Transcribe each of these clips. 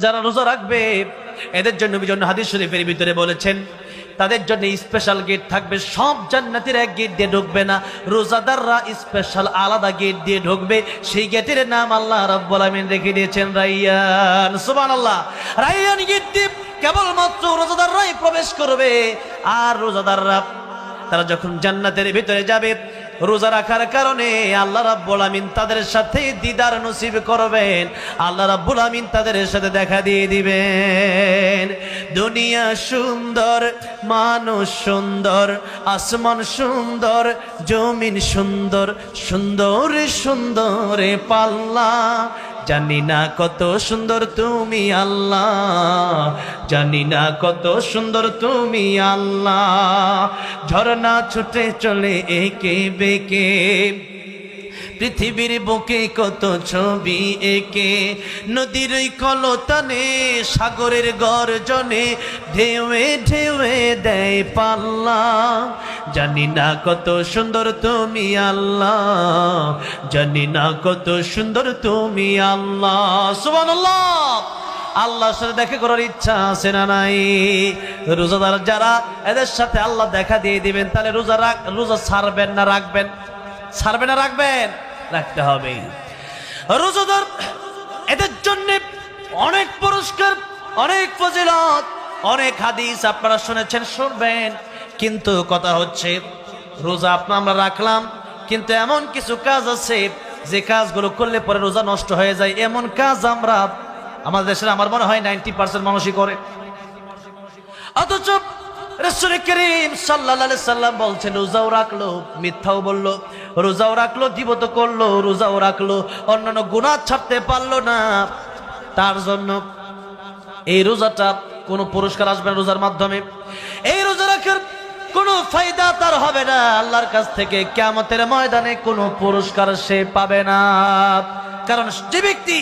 যারা রোজা রাখবে এদের জন্য হাদিস শরীফের ভিতরে বলেছেন তাদের জন্য স্পেশাল গেট থাকবে। সব জান্নাতের এক গেট দিয়ে ঢুকবে না, রোজাদাররা স্পেশাল আলাদা গেট দিয়ে ঢুকবে। সেই গেটের নাম আল্লাহ রাব্বুল আমিন রেখে দিয়েছেন রাইয়ান। সুবহানাল্লাহ। রাইয়ান গেট দিয়ে কেবলমাত্র রোজাদাররাই প্রবেশ করবে। আর রোজাদাররা তারা যখন জান্নাতের ভিতরে যাবে, রোজা রাখার কারণে আল্লাহ রাব্বুল আমিন তাদের সাথে দিদার নসিব করবেন। আল্লাহ রাব্বুল আমিন তাদের সাথে দেখা দিয়ে দিবেন। দুনিয়া সুন্দর, মানুষ সুন্দর, আসমান সুন্দর, জমিন সুন্দর, সুন্দর সুন্দর পাল্লা। জানি না কত সুন্দর তুমি আল্লাহ, জানি না কত সুন্দর তুমি আল্লাহ। ঝর্ণা ছুটে চলে একে বেঁকে, পৃথিবীর বুকে কত ছবি এঁকে। নদীর ওই কলতানে, সাগরের গর্জনে, ঢেউয়ে ঢেউয়ে দেয় পাল্লা। জানি না কত সুন্দর তুমি আল্লাহ, জানি না কত সুন্দর তুমি আল্লাহ। সুবহানাল্লাহ। আল্লাহর সাথে দেখা করার ইচ্ছা আছে না নাই? রোজাদার যারা, এদের সাথে আল্লাহ দেখা দিয়ে দিবেন। তাহলে রোজা ছাড়বেন না রাখবেন? ছাড়বেন না রাখবেন? রাখতে হবে। রোজাদার এদের জন্য অনেক পুরস্কার, অনেক ফজিলত, অনেক হাদিস আপনারা শুনেছেন, শুনবেন। কিন্তু কথা হচ্ছে রোজা আমরা রাখলাম, কিন্তু এমন কিছু কাজ আছে যে কাজগুলো করলে পরে রোজা নষ্ট হয়ে যায়। এমন কাজ আমরা আমাদের দেশের আমার মনে হয় 90% মানুষই করে। অথচ রাসূল করিম সাল্লাল্লাহু আলাইহি সাল্লাম বলছেন রোজাও রাখলো, মিথ্যাও বললো, রোজাও রাখলো, গীবত করলো, রোজাও রাখলো, অন্যান্য গুনাহ ছাড়তে পারলো না। তার জন্য এই রোজাটা কোনো পুরস্কার আসবে না রোজার মাধ্যমে। এই রোজা রাখার কোনো ফায়দা তার হবে না আল্লাহর কাছ থেকে। কিয়ামতের ময়দানে কোনো পুরস্কার সে পাবে না। কারণ যে ব্যক্তি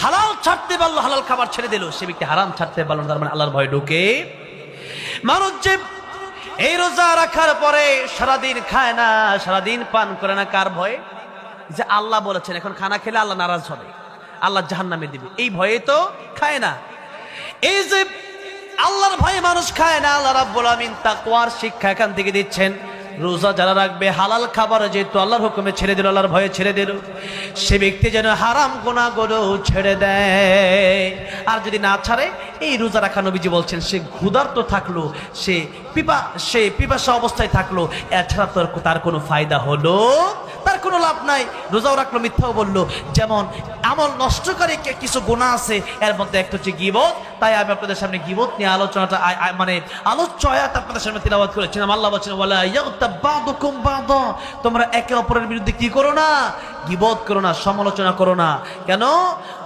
হালাল ছাড়তে পারলো, হালাল খাবার ছেড়ে দিল, সে ব্যক্তি হারাম ছাড়তে পারলো না, তার মানে আল্লাহর ভয় ঢুকে। মানুষ যে এই রোজা রাখার পরে সারাদিন খায় না, সারাদিন পান করে না, কার ভয়ে? যে আল্লাহ বলেছেন এখন খানা খেলে আল্লাহ নারাজ হবে, আল্লাহ জাহান্নামে দিবে, এই ভয়ে তো খায় না। এই যে আল্লাহর ভয়ে মানুষ খায় না, আল্লাহ রাব্বুল আমিন তাকওয়ার শিক্ষা এখান থেকে দিচ্ছেন। রোজা যারা রাখবে, হালাল খাবার যেহেতু আল্লাহর হুকুমে ছেড়ে দিল, আল্লাহর ভয়ে ছেড়ে দিল, সে ব্যক্তি যেন হারাম গুনাহগুলো ছেড়ে দেয়। আর যদি না ছাড়ে, এই রোজা রাখা নবীজি বলছেন সে ক্ষুধার্ত থাকলো, সে পিপাসা অবস্থায় থাকলো, এছাড়া তার কোনো ফায়দা হলো, তার কোনো লাভ নাই। রোজাও রাখলো, মিথ্যাও বললো। যেমন আমল নষ্টকারী কিছু গুনাহ আছে, এর মধ্যে একটা হচ্ছে গীবত। তাই আমি আপনাদের সামনে গীবত নিয়ে আলোচনাটা আলোচ্য আয়াত আপনাদের সামনে তিলাওয়াত করেছিলাম। আল্লাহ বলেছেন ওয়ালা ইয়াগতাব বাদুকুম বাদা, তোমরা একে অপরের বিরুদ্ধে কি করো না? গীবত করো না, সমালোচনা করো না। কেন?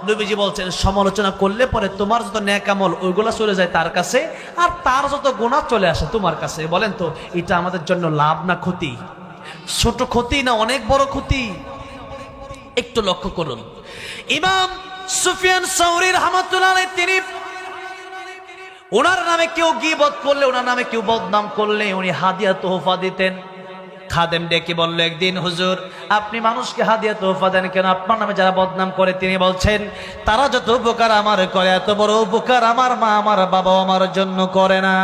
নবীজি বলছেন সমালোচনা করলে পরে তোমার যত নেক আমল ওইগুলা চলে যায় তার কাছে, আর তার যত গুনাহ চলে আসে তোমার কাছে। বলেন তো এটা আমাদের জন্য লাভ না ক্ষতি? ছোট ক্ষতি না অনেক বড় ক্ষতি? একটু লক্ষ্য করুন। ইমাম সুফিয়ান সাউরী রাহমাতুল্লাহ আলাইহি, তিনি ওনার নামে কেউ গীবত করলে, ওনার নামে কেউ বদনাম করলে উনি হাদিয়া তোহফা দিতেন। খাদেম ডেকে বলল একদিন, হুজুর আপনি মানুষকে হাদিয়া তোহফা দেন কেন? আপনার নামে যারা বদনাম করে, তিনি বলছেন তারা যত উপকার আমার করে, এত বড় উপকার আমার মা আমার বাবা আমার জন্য করে না।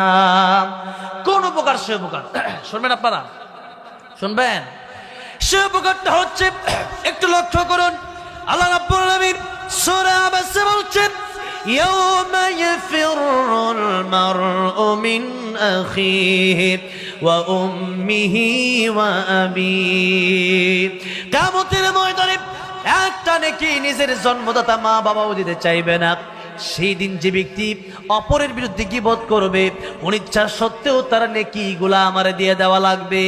কোন উপকার? সে উপকার শুনবেন আপনারা, শুনবেন। সে উপকারটা হচ্ছে, একটু লক্ষ্য করুন, আল্লাহ রাব্বুল আলামিন সূরা আবাসে বলছেন ইয়াওমা ইয়াফিরুল মারউ মিন আখিহি ওয়া উম্মিহি ওয়া আবিহি। কিয়ামতের ময়দানে একটা নেকি নিজের জন্মদাতা মা বাবাও দিতে চাইবে না। সেই দিন যে ব্যক্তি অপরের বিরুদ্ধে গীবত করবে, অনিচ্ছা সত্ত্বেও তার নেকিগুলা আমারে দিয়ে দেওয়া লাগবে।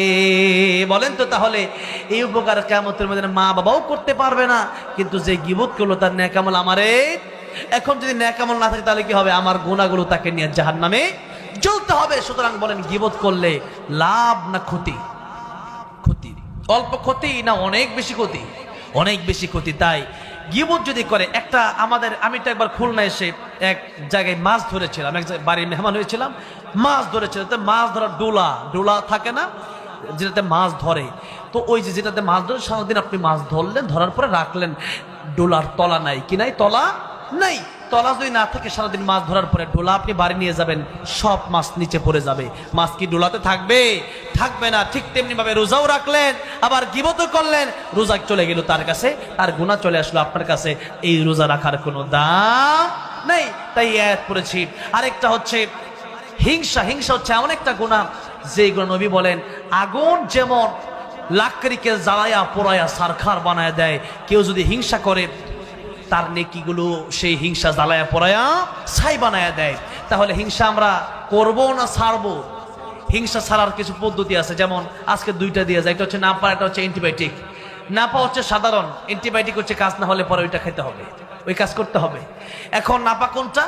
বলেন তো তাহলে এই উপকার কিয়ামতের ময়দানে মা বাবাও করতে পারবে না, কিন্তু যে গীবত করলো তার নেক আমল আমারে। এখন যদি নেক আমল না থাকে তাহলে কি হবে? আমার গুনাহগুলো তাকে নিয়ে জাহান্নামে জ্বলতে হবে। সুতরাং বলেন গীবত করলে লাভ না ক্ষতি? ক্ষতি। অল্প ক্ষতি না অনেক বেশি ক্ষতি? অনেক বেশি ক্ষতি। তাই গীবত যদি করে একটা আমি তো একবার খুলনা এসে এক জায়গায় মাছ ধরেছিলাম, এক বাড়ির মেহমান হয়েছিলাম, মাছ ধরেছিলাম। মাছ ধরার ডোলা থাকে না, যেটাতে মাছ ধরে, তো ওই যেটাতে মাছ ধরে সারাদিন আপনি মাছ ধরলেন, ধরার পরে রাখলেন, ডোলার তলা নাই, কি নাই? তলা নাই। তলা যদি না থাকে, সারাদিন মাছ ধরার পরে ডোলা আপনি বাড়ি নিয়ে যাবেন, সব মাছ নিচে পড়ে যাবে। মাছ কি ডোলাতে থাকবে? থাকবে না। ঠিক তেমনি ভাবে রোজাও রাখলেন, আবার গীবতও করলেন, রোজা চলে গেল তার কাছে, আর গুনাহ চলে আসলো আপনার কাছে। এই রোজা রাখার কোনো দাম নেই। তাই আয়াত পড়েছি। আরেকটা হচ্ছে হিংসা। হিংসা হচ্ছে এমন একটা গুনাহ যেগুলো নবী বলেন আগুন যেমন লাকড়িকে জ্বালায়া পোড়ায়া সারখার বানায় দেয়, কেউ যদি হিংসা করে তার নেকিগুলো সেই হিংসা জ্বালায়া পোড়ায়া ছাই বানায় দেয়। তাহলে হিংসা আমরা করবো না ছাড়বো? হিংসা ছাড়ার কিছু পদ্ধতি আছে, যেমন আজকে দুইটা দিয়ে যায়, একটা হচ্ছে নাপা, একটা হচ্ছে অ্যান্টিবায়োটিক। নাপা হচ্ছে সাধারণ, অ্যান্টিবায়োটিক হচ্ছে কাজ না হলে পরে ওইটা খেতে হবে, ওই কাজ করতে হবে। এখন নাপা কোনটা?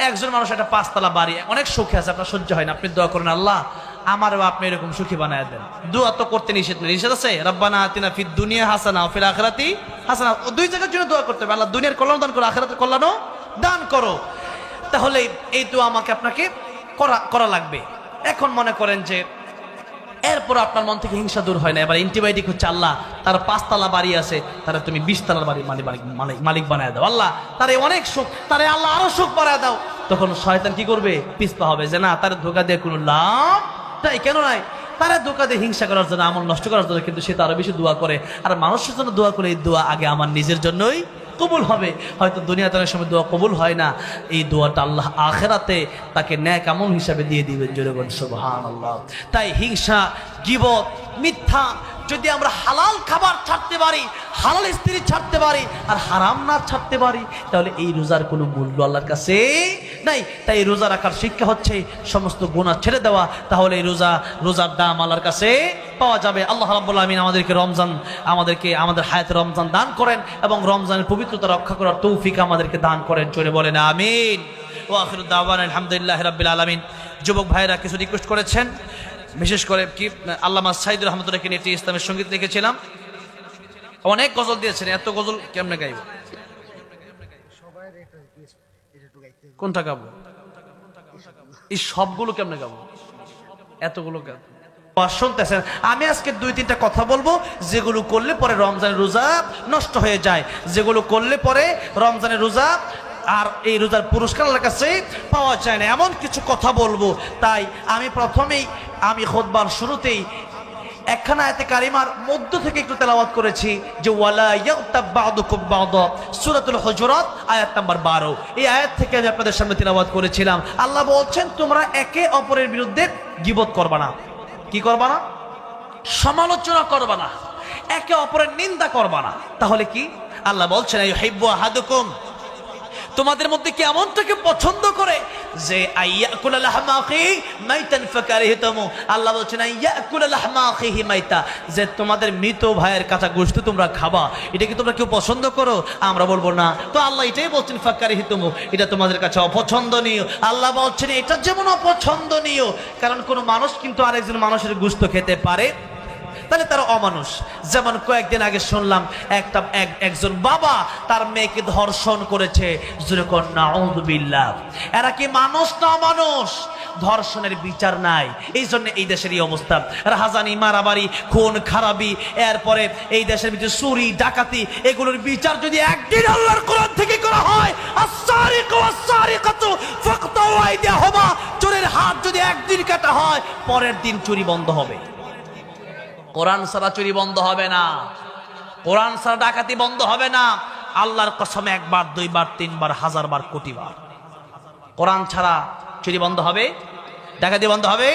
একজন মানুষ একটা 5 তলা বাড়ি, অনেক সুখে আছে, আপনার সহ্য হয় না, আপনি দোয়া করেন আল্লাহ আমারও আপনি এরকম সুখী বানায় দেন। দোয়া তো করতে নিষেধ নেই, নিষেধ আছে? রব্বানা আতিনা ফিদ দুনিয়া হাসানা ওয়া ফিল আখিরাতি হাসানা। দুই জায়গার জন্য দোয়া করতে হবে, আল্লাহ দুনিয়ার কল্যাণ দান করো, আখিরাতের কল্যাণও দান করো। তাহলে এই দোয়া আমাকে আপনাকে করা লাগবে। এখন মনে করেন যে এরপর আপনার মন থেকে হিংসা দূর হয় না, এবার অ্যান্টিবায়োটিক হচ্ছে আল্লাহ তার 5 তলা বাড়ি আছে, তারা তুমি 20 তলার বাড়ি মালিক বানায় দাও। আল্লাহ তারে অনেক সুখ, তারে আল্লাহ আরো সুখ বাড়ায় দাও। তখন শয়তান কি করবে? পিছপা হবে যে না, তার ধোকা দিয়ে কোনো লাভ নাই। কেন নাই? তারা ধোকা দিয়ে হিংসা করার জন্য, আমল নষ্ট করার জন্য, কিন্তু সে তো আরো বেশি দোয়া করে। আর মানুষের জন্য দোয়া করে, এই দোয়া আগে আমার নিজের জন্যই কবুল হবে। হয়তো দুনিয়াতে অনেক সময় দোয়া কবুল হয় না, এই দোয়াটা আল্লাহ আখিরাতে তাকে নেক আমল হিসাবে দিয়ে দিবেন। জোরে বলেন সুবহানাল্লাহ। তাই হিংসা, গীবত, মিথ্যা যদি আমরা হালাল খাবার ছাড়তে পারি, হালাল স্ত্রী ছাড়তে পারি, আর হারাম না ছাড়তে পারি, তাহলে এই রোজার কোনো মূল্য আল্লাহর কাছে নাই। তাই রোজা রাখার শিক্ষা হচ্ছে সমস্ত গুনাহ ছেড়ে দেওয়া। তাহলে এই রোজার দাম আল্লাহর কাছে পাওয়া যাবে। আল্লাহ রাব্বুল আমিন আমাদের হায়াতে রমজান দান করেন এবং রমজানের পবিত্রতা রক্ষা করার তৌফিক আমাদেরকে দান করেন। চলে বলেন আমিন। ওয়া আখিরু দাওয়ানা আলহামদুলিল্লাহি রাব্বিল আলামিন। যুবক ভাইরা কিছু রিকোয়েস্ট করেছেন, বিশেষ করে কি আল্লামা সাইদুর রহমতুল্লাহকে নিয়ে একটি ইসলামের সঙ্গীত লিখেছিলাম। অনেক গজল দিয়েছেন, এত গজল কেমনে গাইব? কোনটা গাবো? এই সবগুলো কেমনে গাবো? এতগুলো গাবো? শুনতেছেন, আমি আজকে 2-3টা কথা বলবো যেগুলো করলে পরে রমজানের রোজা নষ্ট হয়ে যায়, যেগুলো করলে পরে রমজানের রোজা আর এই রোজার পুরস্কার আল্লাহর কাছে পাওয়া যায় না, এমন কিছু কথা বলবো। তাই আমি প্রথমেই খুতবার শুরুতেই একখানা আয়াতে কারিমার মধ্য থেকে একটু তেলাওয়াত করেছি যে ওয়ালা ইয়াগতাব বা'দুকুম বা'দা, সূরাতুল হুজুরাত আয়াত নাম্বার 12। এই আয়াত থেকে আমি আপনাদের সামনে তেলাওয়াত করেছিলাম। আল্লাহ বলছেন তোমরা একে অপরের বিরুদ্ধে গীবত করবা না। কি করবা না? সমালোচনা করবা না, একে অপরের নিন্দা করবা না। তাহলে কি আল্লাহ বলছেন ইউহিব্বু আহাদুকুম, তোমাদের মধ্যে কি এমনটাকে পছন্দ করে যে আইয়াকুল লাহমা আখিহি মাইতান ফাকারিহতুমু। আল্লাহ বলছেন আইয়াকুল লাহমা আখিহি মাইতা, যে তোমাদের মৃত ভাইয়ের কাঁচা গোশত তোমরা খাবা, এটা কি তোমরা কেউ পছন্দ করো? আমরা বলবো না। তো আল্লাহ এটাই বলছেন ফাকারিহতুমু, এটা তোমাদের কাছে অপছন্দনীয়। আল্লাহ বলছেন এটা যেমন অপছন্দনীয়, কারণ কোন মানুষ কিন্তু আরেকজন মানুষের গোশত খেতে পারে, তাহলে তারা অমানুষ। যেমন কয়েকদিন আগে শুনলাম একজন বাবা তার মেয়েকে ধর্ষণ করেছে। জোরে কোন নাউযুবিল্লাহ। এরা কি মানুষ না অমানুষ? ধর্ষণের বিচার নাই, এই জন্য এই দেশের এই অবস্থা। রাহাজানি, মারামারি, খুন খারাপি, এরপরে এই দেশের ভিতরে চুরি ডাকাতি, এগুলোর বিচার যদি একদিন আল্লাহর কোরআন থেকে করা হয়, আস-সারিকু ওয়াস-সারিকাতু ফাকতাউ আইদিয়াহুমা, চোরের হাত যদি একদিন কাটা হয়, পরের দিন চুরি বন্ধ হবে। কোরআন ছাড়া চুরি বন্ধ হবে না, কোরআন ছাড়া ডাকাতি বন্ধ হবে না। আল্লাহর কসম, 1 বার 2 বার 3 বার 1000 বার কোটি বার কোরআন ছাড়া চুরি বন্ধ হবে, ডাকাতি বন্ধ হবে,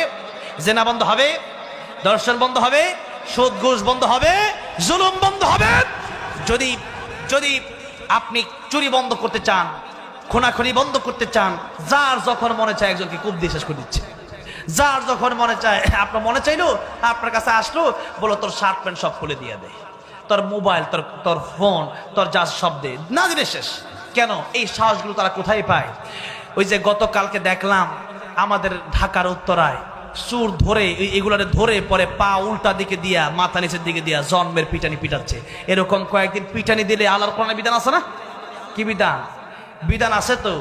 জেনা বন্ধ হবে, দর্শন বন্ধ হবে, সুদ ঘুষ বন্ধ হবে, জুলুম বন্ধ হবে। যদি আপনি চুরি বন্ধ করতে চান, খুনাখুনি বন্ধ করতে চান, যার যখন মনে চায় একজনকে কূপ দিয়ে শেষ করে দিচ্ছে। যার যখন মনে চায়, আপনার মনে চাইলো, আপনার কাছে আসলো, বলো তোর শার্ট প্যান্ট সব খুলে দিয়ে দেয়, তোর মোবাইল, তোর ফোন, তোর যা সব দে, না দিলে শেষ। কেন? এই সাহসগুলো তারা কোথায় পায়? ওই যে গতকালকে দেখলাম আমাদের ঢাকার উত্তরায় চুর ধরে, এগুলারে ধরে পরে পা উল্টা দিকে দিয়া, মাথা নিচের দিকে দিয়া জন্মের পিটানি পিটাচ্ছে। এরকম কয়েকদিন পিটানি দিলে আল্লাহর কোরআনে বিধান আছে না? কি বিধান? বিধান আছে তো,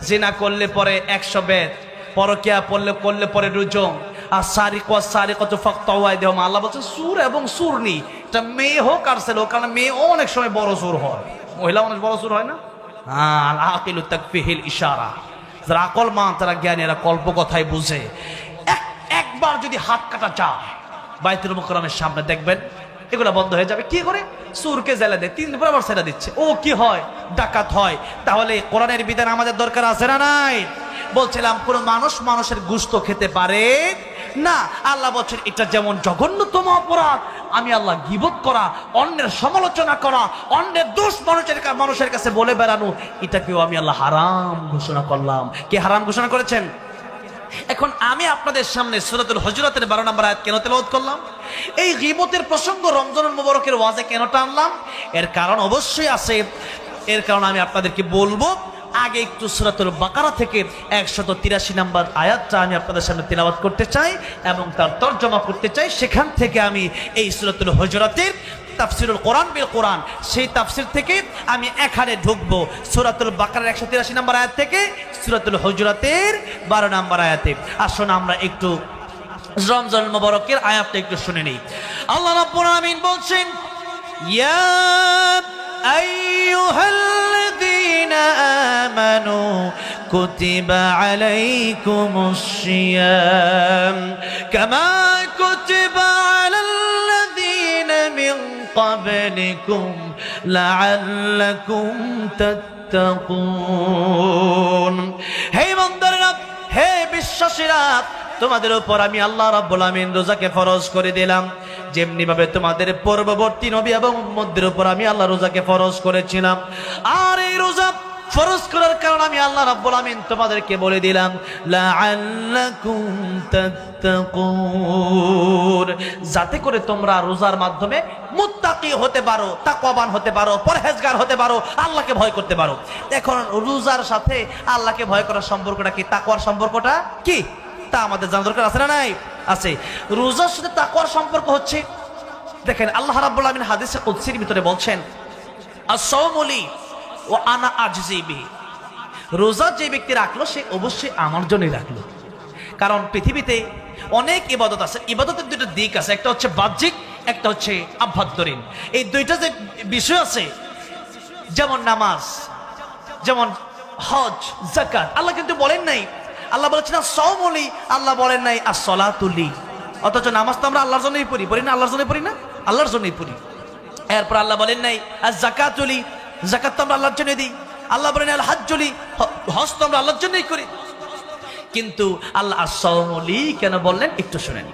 জিনা করলে পরে 100 বেত, পরকিয়া করলে পরে রুজম, আর সারিকু ওয়াস-সারিকাতু ফাকতাউ আইদিয়াহুমা। আল্লাহ বলছেন সুর এবং সুরনি, এটা মেয়ে হোক আর ছেলে হোক, কারণ মেয়ে অনেক সময় বড় সুর হয়, মহিলা অনেক বড় সুর হয় না। আল আকিলু তাকফিহিল ইশারা, যারা আকলমান তারা জ্ঞানী, এরা কল্প কথাই বুঝে। একবার যদি হাত কাটা যায় বাইতুল মুকাররমের সামনে, দেখবেন এগুলো বন্ধ হয়ে যাবে। কি করে? সুরকে জেলে দেয়, 3 দিন পর আবার ছেড়ে দিচ্ছে। ও কি হয়? ডাকাত হয়। তাহলে কোরআনের বিধান আমাদের দরকার আছে না নাই? বলছিলাম কোন মানুষ মানুষের গোশত খেতে পারে না। আল্লাহ বলছেন এটা যেমন জঘন্যতম অপরাধ, আমি আল্লাহ গীবত করা, অন্যের সমালোচনা করা, অন্যের দোষ মানুষের কাছে বলে বেড়ানো, এটাকেও আমি আল্লাহ হারাম ঘোষণা করলাম। কে হারাম ঘোষণা করেছেন? এখন আমি আপনাদের সামনে সূরাতুল হুজুরাতের 12 নম্বর আয়াত কেন তেলাওয়াত করলাম? এই গীবতের প্রসঙ্গ রমজানুল মুবারকের ওয়াজে কেন টানলাম? এর কারণ অবশ্যই আছে। এর কারণ আমি আপনাদেরকে বলবো। আগে একটু সূরাতুল বাকারা থেকে 183 নম্বর আয়াতটা আমি আপনাদের সামনে তেলাওয়াত করতে চাই এবং তার তরজমা করতে চাই। সেখান থেকে আমি এই সূরাতুল হুজুরাতের তাফসিরুল কোরআন বিল কোরআন, সেই তাফসির থেকে আমি এখানে ঢুকবো। সূরাতুল বাকারার 183 নম্বর আয়াত থেকে সূরাতুল হুজুরাতের 12 নম্বর আয়াতে। আসুন আমরা একটু রমজান মুবারকের আয়াতটা একটু শুনে নিই। আল্লাহ রাব্বুল আলামিন বলছেন, ইয়া আইয়ুহাল্লাযীনা আমানু কুতিবা আলাইকুমুশ সিয়াম কামা কুতিবা আলাল্লাযীনা মিন ক্বাবলিকুম লাআল্লাকুম তাত্তাকুন। হে বান্দারা, হে বিশ্বাসীরা, তোমাদের উপর আমি আল্লাহ রাব্বুল আমিন রোজাকে ফরজ করে দিলাম, যেমনি ভাবে তোমাদের পূর্ববর্তী নবী এবং উম্মতদের উপর আমি আল্লাহ রোজাকে ফরজ করেছিলাম। আর এই রোজা ফরজ করার কারণে আমি আল্লাহ রাব্বুল আমিন তোমাদেরকে বলে দিলাম লাআল্লাকুম তাত্তাকুন, যাতে করে তোমরা রোজার মাধ্যমে মুত্তাকি হতে পারো, তাকওয়াবান হতে পারো, পরহেজগার হতে পারো, আল্লাহকে ভয় করতে পারো। এখন রোজার সাথে আল্লাহকে ভয় করার সম্পর্কটা কি? তাকওয়ার সম্পর্কটা কি তা আমাদের জানা দরকার আছে না নাই? আছে। রোজার সাথে তাকওয়ার সম্পর্ক হচ্ছে, দেখেন আল্লাহ রাব্বুল আমিন হাদিসে কুদসির ভিতরে বলছেন, আস-সাওমু লি ওয়া আনা আজজি বিহি, রোজা যে ব্যক্তি রাখলো সে অবশ্যই আমার জন্যই রাখলো। কারণ পৃথিবীতে অনেক ইবাদত আছে, ইবাদতের দুটো দিক আছে, একটা হচ্ছে বাহ্যিক, একটা হচ্ছে আভ্যন্তরীণ। এই দুইটা যে বিষয় আছে, যেমন নামাজ, যেমন হজ, যাকাত, আল্লাহ কিন্তু বলেন নাই, আল্লাহ বলেছেন আস-সাওমু লি, আল্লাহ বলেন নাই আস-সালাতু লি। অথচ নামাজ তো আমরা আল্লাহর জন্যই পড়ি, পড়ি না? আল্লাহর জন্যই পড়ি না? আল্লাহর জন্যই পড়ি। এরপর আল্লাহ বলেন নাই আজ-যাকাতু লি, যাকাত তো আমরা আল্লাহর জন্যই দিই। আল্লাহ বলেন আল হাজ্জু লি, হজ তো আমরা আল্লাহর জন্যই করি। কিন্তু আল্লাহ আস-সাওমু লি কেন বললেন একটু শুনেন।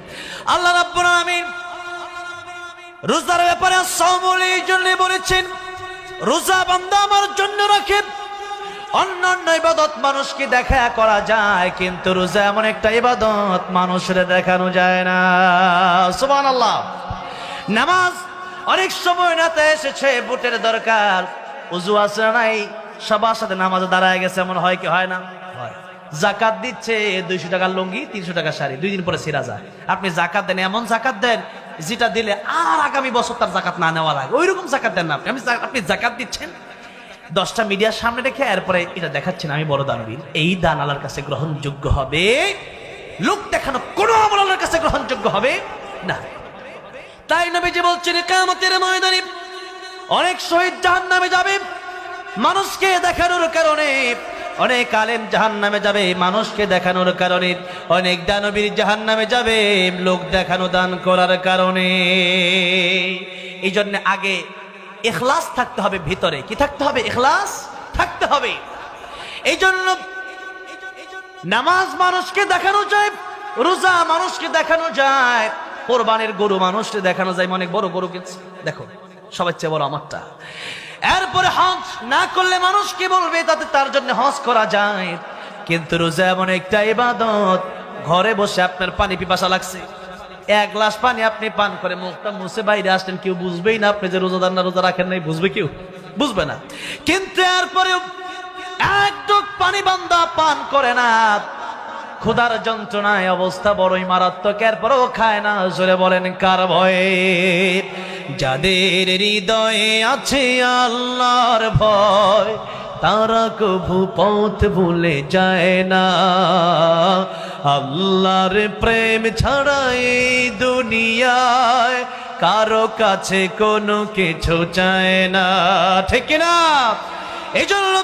আল্লাহ রাব্বুল আমিন রোজার ব্যাপারে আস-সাওমু লি জন্য বলেছেন, রোজা বান্দা আমার জন্য রাখে। অন্যান্য ইবাদত মানুষকে দেখা করা যায়, কিন্তু রোজা এমন একটা ইবাদত মানুষের দেখানো যায় না। সুবহানাল্লাহ। নামাজ অনেক সময় নাতে এসেছে, বুটের দরকার, উযু আছে নাই, সবার সাথে নামাজে দাঁড়ায় গেছে, এমন হয় কি হয় না? হয়। যাকাত দিচ্ছে 200 টাকার লুঙ্গি, 300 টাকার শাড়ি, 2 দিন পরে ছিঁড়া যায়। আপনি যাকাত দেন, এমন যাকাত দেন যেটা দিলে আর আগামী বছর তার যাকাত না নেওয়া লাগে, ওইরকম যাকাত দেন না আপনি যাকাত দিচ্ছেন 10টা মিডিয়ার সামনে রেখে, এরপরে এটা দেখাচ্ছেন আমি বড় দানবীর। এই দান আল্লাহর কাছে গ্রহণযোগ্য হবে? লোক দেখানো কোনো আমল আল্লাহর কাছে গ্রহণযোগ্য হবে না। তাই নবীজি বলছেন কিয়ামতের ময়দানে অনেক শহীদ জাহান্নামে যাবে মানুষকে দেখানোর কারণে, অনেক আলেম জাহান্নামে যাবে মানুষকে দেখানোর কারণে, অনেক দানবীর জাহান্নামে যাবে লোক দেখানো দান করার কারণে। এই জন্য আগে ইখলাস থাকতে হবে ভিতরে। কি থাকতে হবে? ইখলাস থাকতে হবে। এই জন্য নামাজ মানুষকে দেখানো যায়, রোজা মানুষকে দেখানো যায়, কোরবানির গরু মানুষকে দেখানো যায়, অনেক বড় গরু কিনছে, দেখো সবার চেয়ে বড় আমারটা। এরপরে হজ না করলে মানুষ কি বলবে, তাতে তার জন্য হজ করা যায়। কিন্তু রোজা এমন একটা ইবাদত, ঘরে বসে আপনার পানি পিপাসা লাগছে, 1 গ্লাস পানি আপনি পান করে মুখটা মুছে বাইরে আসলেন, কেউ বুঝবেই না আপনি যে রোজাদার না রোজা রাখেন নাই, বুঝবে কেউ? বুঝবে না। কিন্তু এরপরেও এক ঢোক পানি বান্দা পান করে না, ক্ষুধার যন্ত্রণায় অবস্থা বড়ই মারাত্মক, এরপরেও খায় না। জোরে বলেন কার ভয়ে? যাদের হৃদয়ে আছে আল্লাহর ভয়, তারা কভু পথ ভুলে যায় না। আল্লাহর প্রেম ছাড়া এই দুনিয়ায় কারো কাছে কোনো কিছু চায় না, ঠিক না? এই জন্য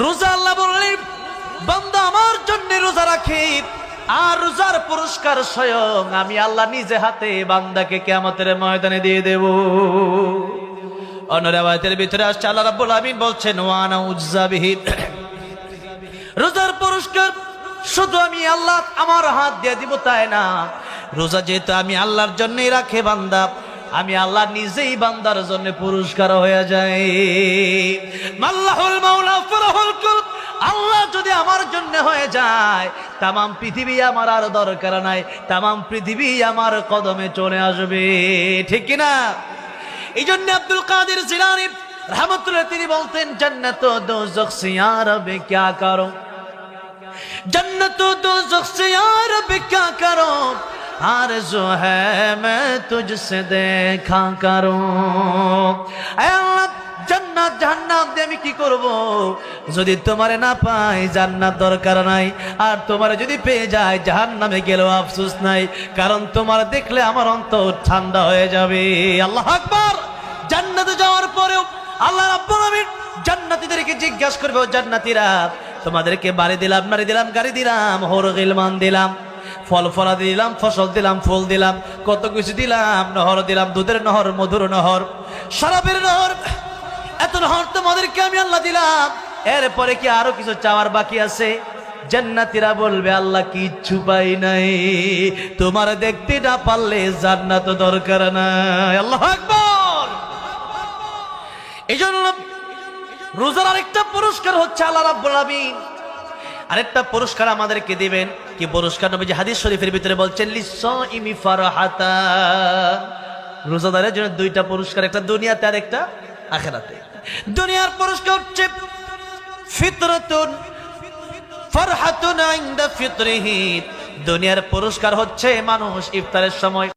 রোজা আল্লাহ বললেন বান্দা আমার জন্য রোজা রাখে, আর রোজার পুরস্কার স্বয়ং আমি আল্লাহ নিজে হাতে বান্দাকে কিয়ামতের ময়দানে দিয়ে দেব। অন্য riwayতের ভিতরে আসছে আল্লাহ রাব্বুল আমিন বলছেন ওয়ানা উজ্জা বিহি, রোজার পুরস্কার শুধু আমি আল্লাহ আমার হাত দিয়ে দিব তাই না, রোজা যেহেতু আমি আল্লাহর জন্যই রাখে বান্দা, আমি আল্লাহ নিজেই বান্দার জন্য পুরস্কার হয়ে যায়। মাল্লাহুল মাওলা ফারাহুল কুল, আল্লাহ যদি আমার জন্য হয়ে যায় তামাম পৃথিবী আমার আর দরকার নাই, তামাম পৃথিবী আমার কদমে চলে আসবে, ঠিক কিনা? এই জন্য আব্দুল কাদের জিলানী রহমতুল্লাহ তিনি বলতেন জান্নাত ও দোজখ সে ইয়া রব क्या करो, जन्नत दोज़ख से या रब क्या करो, आरज़ू है मैं तुझसे देखा करूं। ऐ अल्लाह জান্নাত জাহান্নাম দিয়ে আমি কি করব? যদি তোমারে না পাই জান্নাত দরকার নাই, আর তোমারে যদি পেয়ে যায় জাহান্নামে গেলেও আফসোস নাই, কারণ তোমার দেখলে আমার অন্তর ঠান্ডা হয়ে যাবে। আল্লাহু আকবার। জান্নাতে যাওয়ার পরেও আল্লাহ রাব্বুল আমিন জান্নাতীদেরকে জিজ্ঞাসা করবে, ও জান্নাতীরা তোমাদেরকে বাড়ি দিলাম, নারী দিলাম, গাড়ি দিলাম, হোর গিলমান দিলাম, ফল ফলা দিলাম, ফসল দিলাম, ফুল দিলাম, কত কিছু দিলাম, নহর দিলাম, দুধের নহর, মধুর নহর, শরাবের নহর, এত নহর তোমাদেরকে আমি আল্লাহ দিলাম, এরপরে কি আরো কিছু চাওয়ার বাকি আছে? জান্নাতীরা বলবে আল্লাহ কিচ্ছু পাই নাই, তোমার দেখতে না পারলে জান্নাত দরকার নাই। আল্লাহু আকবার। এই জন্য রোজার আরেকটা পুরস্কার হচ্ছে আল্লাহ রাব্বুল আমিন আরেকটা পুরস্কার আমাদেরকে দিবেন। কি পুরস্কার? নবীজি হাদিস শরীফের ভিতরে বলছেন লিসাইমি ফারহাতান, রোজাদারের জন্য দুইটা পুরস্কার, একটা দুনিয়াতে আর একটা আখিরাতে। দুনিয়ার পুরস্কার হচ্ছে ফিতরাতুন ফারহাতুন ইনদা ফিতরিহি, দুনিয়ার পুরস্কার হচ্ছে মানুষ ইফতারের সময়